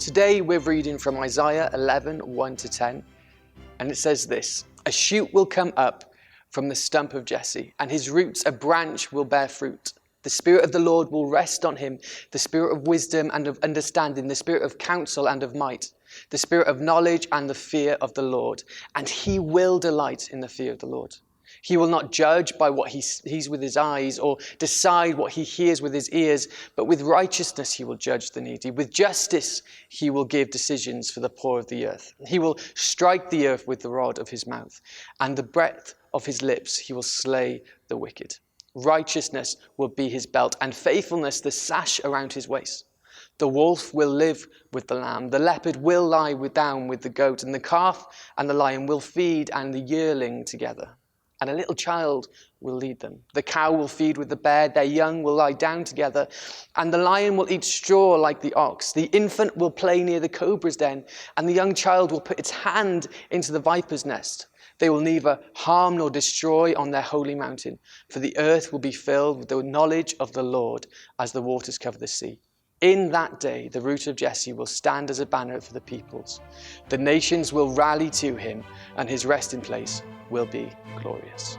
Today we're reading from Isaiah 11, 1-10, and it says this: "A shoot will come up from the stump of Jesse, and his roots a branch will bear fruit. The Spirit of the Lord will rest on him, the Spirit of wisdom and of understanding, the Spirit of counsel and of might, the Spirit of knowledge and the fear of the Lord. And he will delight in the fear of the Lord. He will not judge by what he sees with his eyes or decide what he hears with his ears, but with righteousness he will judge the needy. With justice he will give decisions for the poor of the earth. He will strike the earth with the rod of his mouth, and the breath of his lips he will slay the wicked. Righteousness will be his belt, and faithfulness the sash around his waist. The wolf will live with the lamb, the leopard will lie down with the goat, and the calf and the lion will feed, and the yearling together. And a little child will lead them. The cow will feed with the bear, their young will lie down together, and the lion will eat straw like the ox. The infant will play near the cobra's den, and the young child will put its hand into the viper's nest. They will neither harm nor destroy on their holy mountain, for the earth will be filled with the knowledge of the Lord as the waters cover the sea. In that day, the root of Jesse will stand as a banner for the peoples. The nations will rally to him, and his resting place will be glorious."